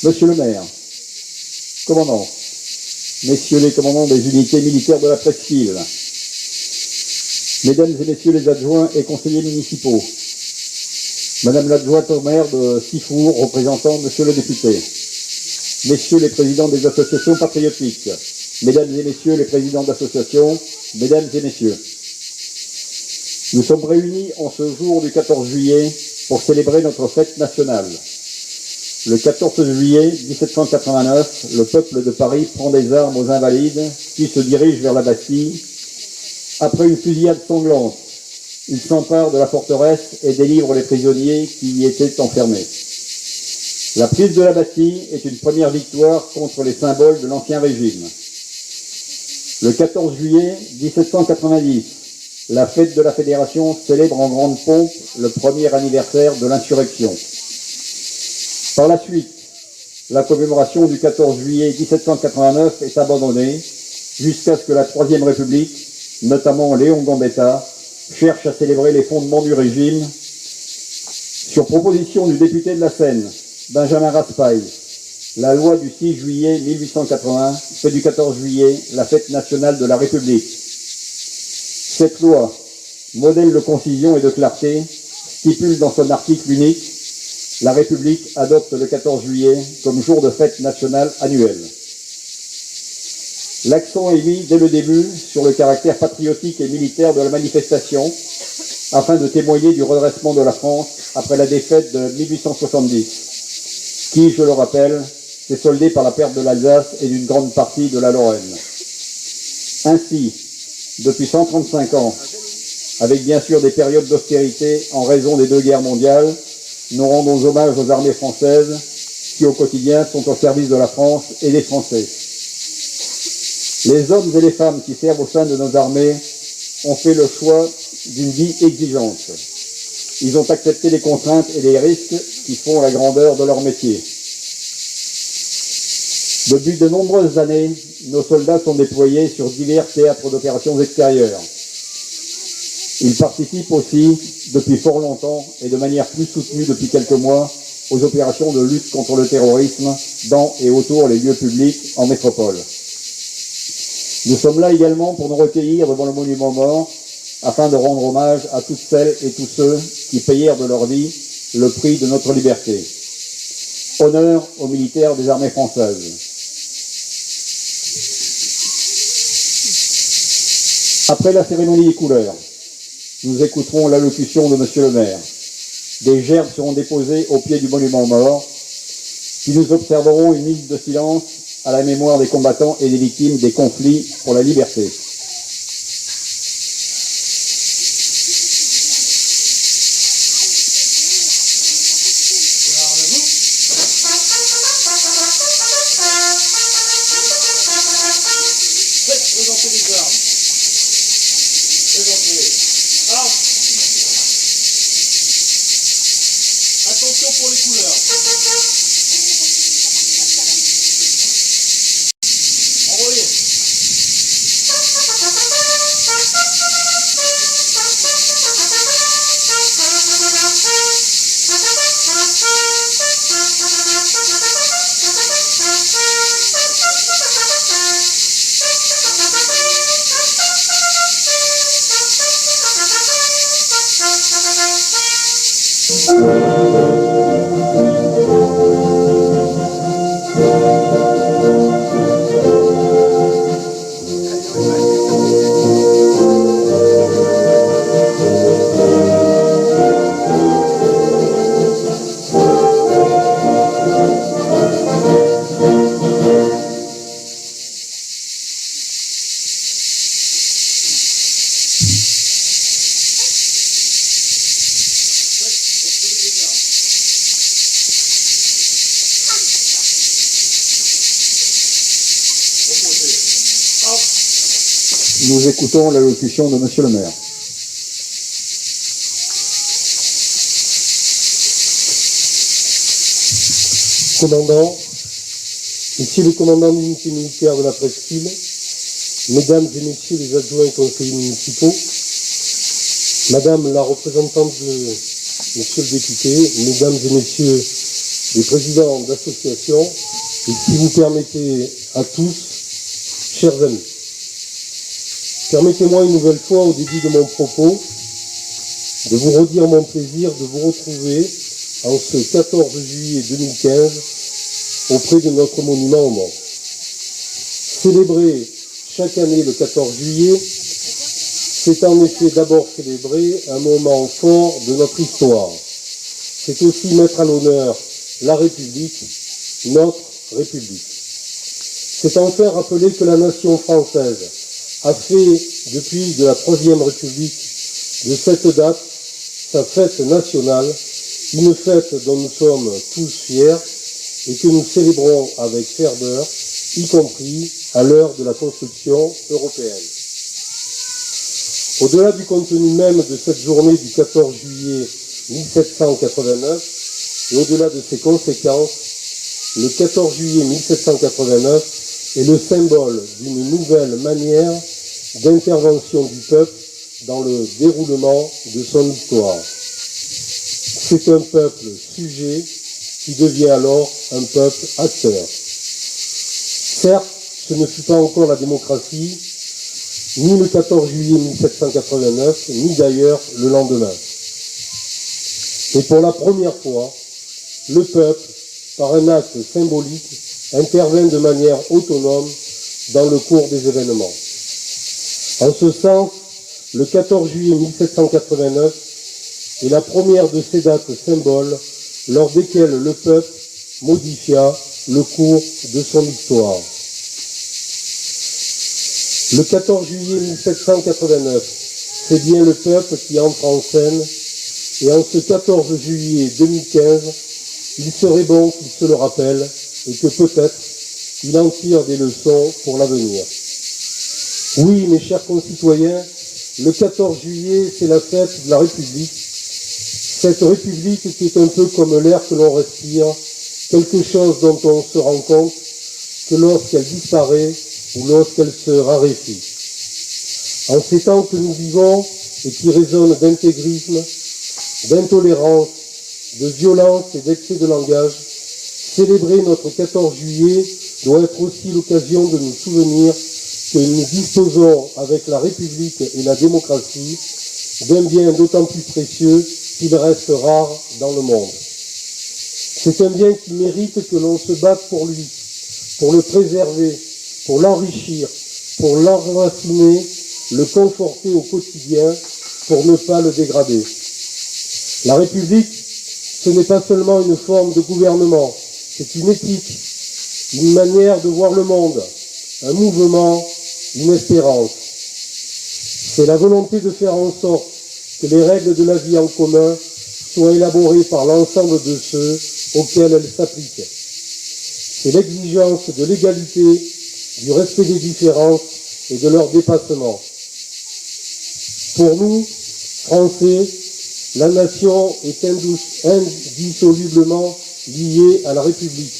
Monsieur le maire, commandant, messieurs les commandants des unités militaires de la presqu'île, mesdames et messieurs les adjoints et conseillers municipaux, madame l'adjointe au maire de Sifour, représentant monsieur le député, messieurs les présidents des associations patriotiques, mesdames et messieurs les présidents d'associations, mesdames et messieurs. Nous sommes réunis en ce jour du 14 juillet pour célébrer notre fête nationale. Le 14 juillet 1789, le peuple de Paris prend des armes aux Invalides, puis se dirige vers la Bastille. Après une fusillade sanglante, il s'empare de la forteresse et délivre les prisonniers qui y étaient enfermés. La prise de la Bastille est une première victoire contre les symboles de l'Ancien Régime. Le 14 juillet 1790, la fête de la Fédération célèbre en grande pompe le premier anniversaire de l'insurrection. Par la suite, la commémoration du 14 juillet 1789 est abandonnée jusqu'à ce que la Troisième République, notamment Léon Gambetta, cherche à célébrer les fondements du régime. Sur proposition du député de la Seine, Benjamin Raspail, la loi du 6 juillet 1880 fait du 14 juillet la fête nationale de la République. Cette loi, modèle de concision et de clarté, stipule dans son article unique: la République adopte le 14 juillet comme jour de fête nationale annuelle. L'accent est mis dès le début sur le caractère patriotique et militaire de la manifestation, afin de témoigner du redressement de la France après la défaite de 1870, qui, je le rappelle, s'est soldée par la perte de l'Alsace et d'une grande partie de la Lorraine. Ainsi, depuis 135 ans, avec bien sûr des périodes d'austérité en raison des deux guerres mondiales, nous rendons hommage aux armées françaises qui, au quotidien, sont au service de la France et des Français. Les hommes et les femmes qui servent au sein de nos armées ont fait le choix d'une vie exigeante. Ils ont accepté les contraintes et les risques qui font la grandeur de leur métier. Depuis de nombreuses années, nos soldats sont déployés sur divers théâtres d'opérations extérieures. Ils participent aussi, depuis fort longtemps et de manière plus soutenue depuis quelques mois, aux opérations de lutte contre le terrorisme dans et autour les lieux publics en métropole. Nous sommes là également pour nous recueillir devant le monument mort, afin de rendre hommage à toutes celles et tous ceux qui payèrent de leur vie le prix de notre liberté. Honneur aux militaires des armées françaises. Après la cérémonie des couleurs, nous écouterons l'allocution de monsieur le maire. Des gerbes seront déposées au pied du monument mort, puis nous observerons une minute de silence à la mémoire des combattants et des victimes des conflits pour la liberté. Attention pour les couleurs. Envoyez. Nous écoutons l'allocution de monsieur le maire. Commandant, ici le commandant d'unité militaire de la presqu'île, mesdames et messieurs les adjoints et conseillers municipaux, madame la représentante de monsieur le député, mesdames et messieurs les présidents d'associations, et si vous permettez à tous, chers amis. Permettez-moi une nouvelle fois, au début de mon propos, de vous redire mon plaisir de vous retrouver en ce 14 juillet 2015 auprès de notre monument aux morts. Célébrer chaque année le 14 juillet, c'est en effet d'abord célébrer un moment fort de notre histoire. C'est aussi mettre à l'honneur la République, notre République. C'est enfin rappeler que la nation française a fait, depuis de la Troisième République, de cette date, sa fête nationale, une fête dont nous sommes tous fiers et que nous célébrons avec ferveur, y compris à l'heure de la construction européenne. Au-delà du contenu même de cette journée du 14 juillet 1789 et au-delà de ses conséquences, le 14 juillet 1789 est le symbole d'une nouvelle manière d'intervention du peuple dans le déroulement de son histoire. C'est un peuple sujet qui devient alors un peuple acteur. Certes, ce ne fut pas encore la démocratie, ni le 14 juillet 1789, ni d'ailleurs le lendemain. Et pour la première fois, le peuple, par un acte symbolique, intervient de manière autonome dans le cours des événements. En ce sens, le 14 juillet 1789 est la première de ces dates symboles lors desquelles le peuple modifia le cours de son histoire. Le 14 juillet 1789, c'est bien le peuple qui entre en scène, et en ce 14 juillet 2015, il serait bon qu'il se le rappelle et que peut-être il en tire des leçons pour l'avenir. Oui, mes chers concitoyens, le 14 juillet, c'est la fête de la République. Cette République qui est un peu comme l'air que l'on respire, quelque chose dont on se rend compte que lorsqu'elle disparaît ou lorsqu'elle se raréfie. En ces temps que nous vivons et qui résonnent d'intégrisme, d'intolérance, de violence et d'excès de langage, célébrer notre 14 juillet doit être aussi l'occasion de nous souvenir que nous disposons avec la République et la démocratie d'un bien d'autant plus précieux qu'il reste rare dans le monde. C'est un bien qui mérite que l'on se batte pour lui, pour le préserver, pour l'enrichir, pour l'enraciner, le conforter au quotidien, pour ne pas le dégrader. La République, ce n'est pas seulement une forme de gouvernement, c'est une éthique, une manière de voir le monde, un mouvement, une espérance. C'est la volonté de faire en sorte que les règles de la vie en commun soient élaborées par l'ensemble de ceux auxquels elles s'appliquent. C'est l'exigence de l'égalité, du respect des différences et de leur dépassement. Pour nous, Français, la nation est indissolublement liée à la République.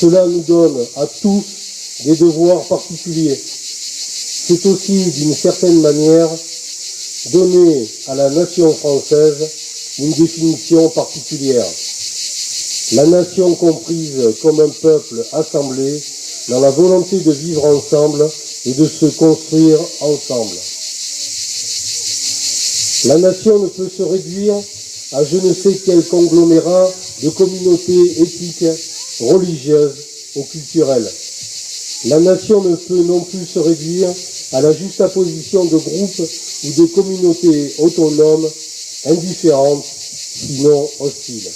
Cela nous donne à tous des devoirs particuliers. C'est aussi, d'une certaine manière, donner à la nation française une définition particulière. La nation comprise comme un peuple assemblé dans la volonté de vivre ensemble et de se construire ensemble. La nation ne peut se réduire à je ne sais quel conglomérat de communautés éthiques, religieuses ou culturelles. La nation ne peut non plus se réduire à la juxtaposition de groupes ou de communautés autonomes, indifférentes, sinon hostiles.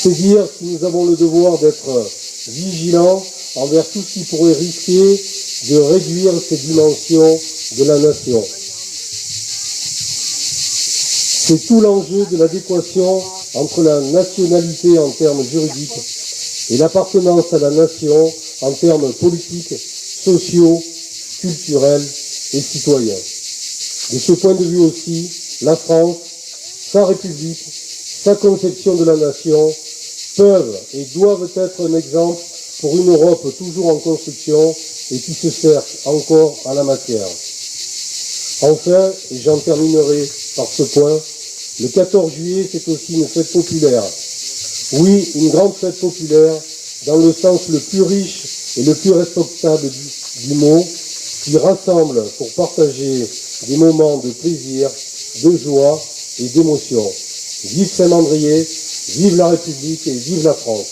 C'est dire si nous avons le devoir d'être vigilants envers tout ce qui pourrait risquer de réduire ces dimensions de la nation. C'est tout l'enjeu de l'adéquation entre la nationalité en termes juridiques et l'appartenance à la nation en termes politiques, sociaux, culturels et citoyens. De ce point de vue aussi, la France, sa République, sa conception de la nation peuvent et doivent être un exemple pour une Europe toujours en construction et qui se cherche encore à la matière. Enfin, et j'en terminerai par ce point, le 14 juillet, c'est aussi une fête populaire. Oui, une grande fête populaire, dans le sens le plus riche et le plus respectable du mot, qui rassemble pour partager des moments de plaisir, de joie et d'émotion. Vive Saint-Mandrier, vive la République et vive la France.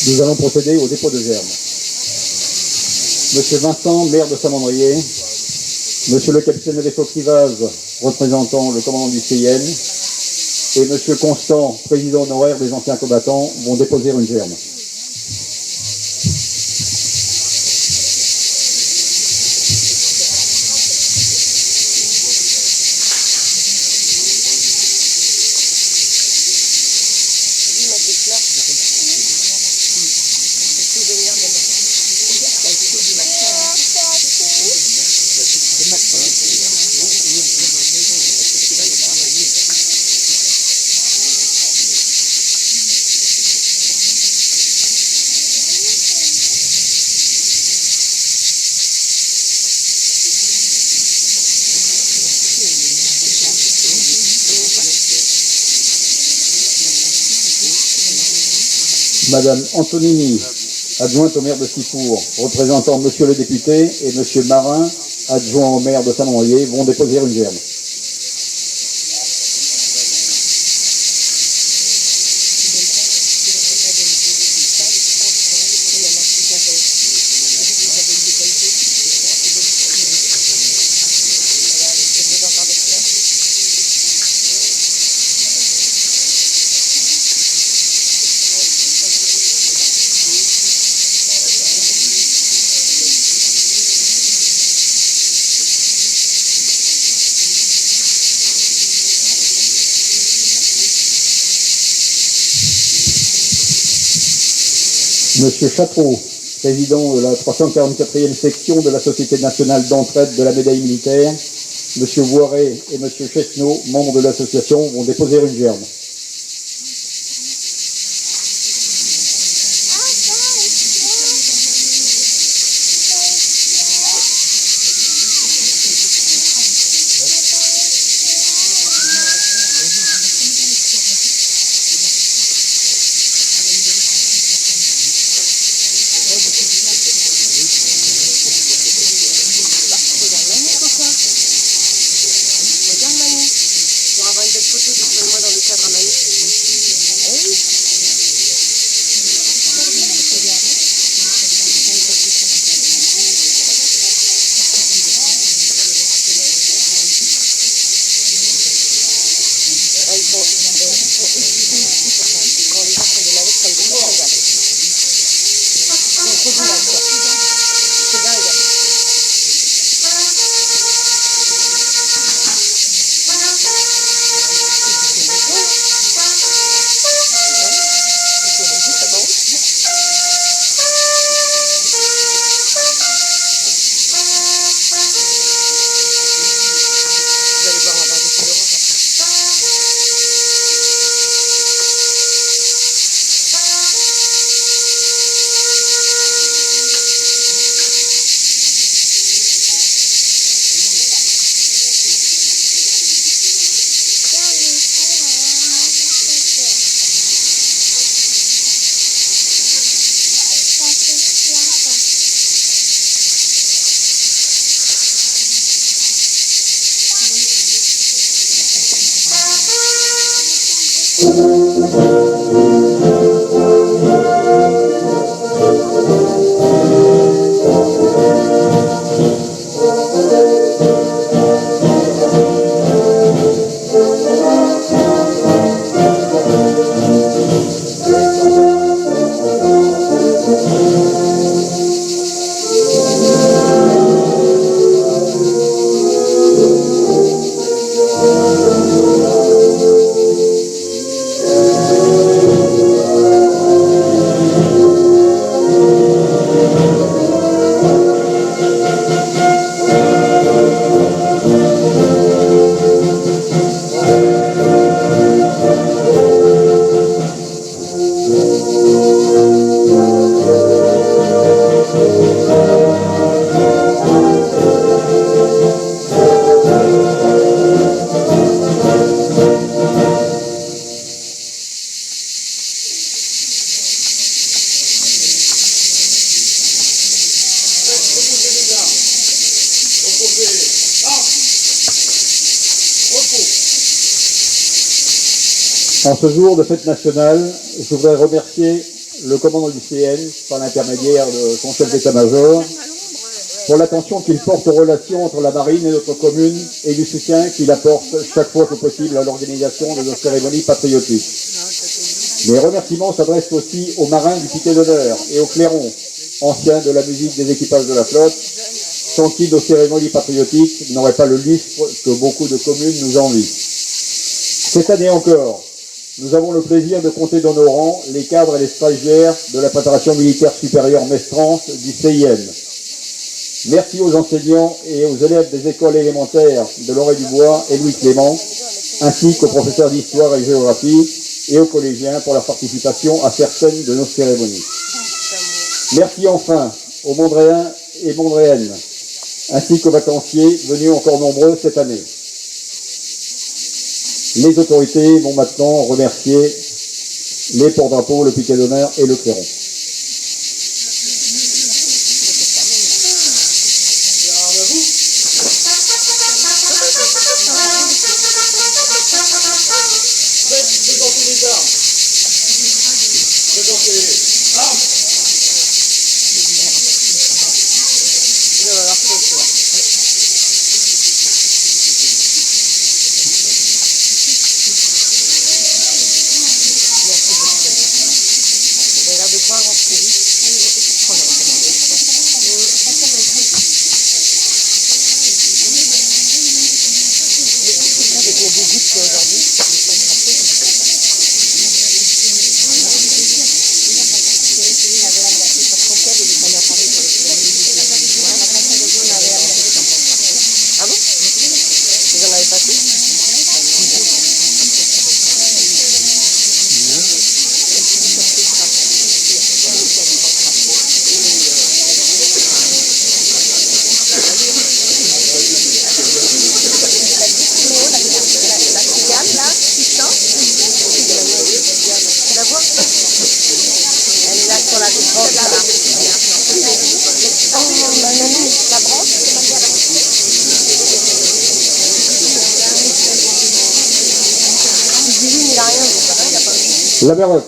Nous allons procéder au dépôt de germes. Monsieur Vincent, maire de Saint-Mandrier, Monsieur le capitaine de vaisseau Crivaz, représentant le commandant du CIN, et Monsieur Constant, président honoraire des anciens combattants, vont déposer une germe. Madame Antonini, adjointe au maire de Sifour, représentant Monsieur le député, et Monsieur Marin, adjoint au maire de Saint-Mandrier, vont déposer une germe. Monsieur Chateau, président de la 344e section de la Société nationale d'entraide de la médaille militaire, Monsieur Voiret et Monsieur Chesneau, membres de l'association, vont déposer une germe. En ce jour de fête nationale, je voudrais remercier le commandant du CN, par l'intermédiaire de son chef d'état-major, pour l'attention qu'il porte aux relations entre la marine et notre commune et du soutien qu'il apporte chaque fois que possible à l'organisation de nos cérémonies patriotiques. Mes remerciements s'adressent aussi aux marins du piquet d'honneur et aux clairons, anciens de la musique des équipages de la flotte, sans qui nos cérémonies patriotiques n'auraient pas le lustre que beaucoup de communes nous envient. Cette année encore, nous avons le plaisir de compter dans nos rangs les cadres et les stagiaires de la préparation militaire supérieure Mestrance du CIN. Merci aux enseignants et aux élèves des écoles élémentaires de Lorey-du-Bois et Louis Clément, ainsi qu'aux professeurs d'histoire et géographie et aux collégiens pour leur participation à certaines de nos cérémonies. Merci enfin aux Mondréens et Mondréennes, ainsi qu'aux vacanciers venus encore nombreux cette année. Les autorités vont maintenant remercier les porte-drapeaux, le piquet d'honneur et le clairon. La Berlotte.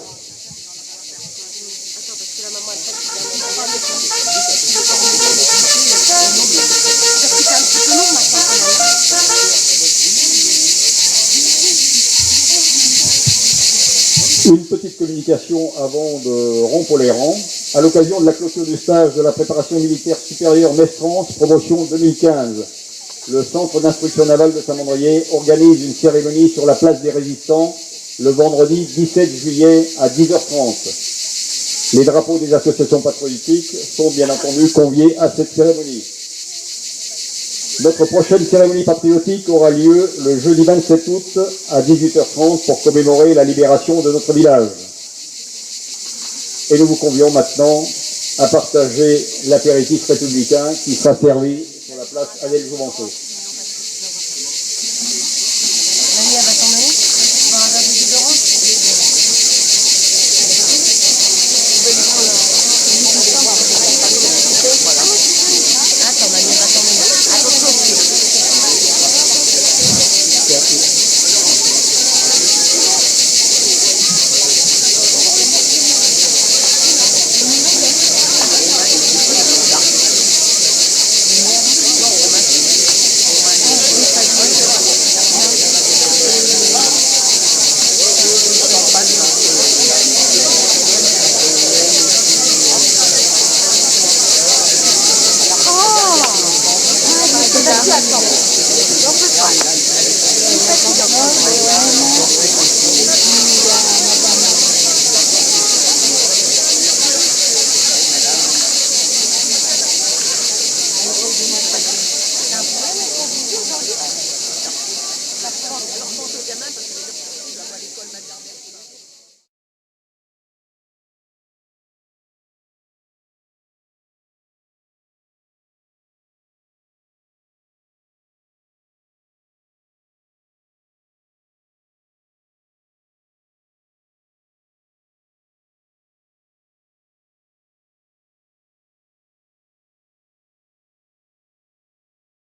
Une petite communication avant de rompre les rangs. À l'occasion de la clôture du stage de la préparation militaire supérieure Mestrance, promotion 2015, le centre d'instruction navale de Saint-Mandrier organise une cérémonie sur la place des résistants le vendredi 17 juillet à 10h30. Les drapeaux des associations patriotiques sont bien entendu conviés à cette cérémonie. Notre prochaine cérémonie patriotique aura lieu le jeudi 27 août à 18h30 pour commémorer la libération de notre village. Et nous vous convions maintenant à partager l'apéritif républicain qui sera servi sur la place Adèle Jouvenceau.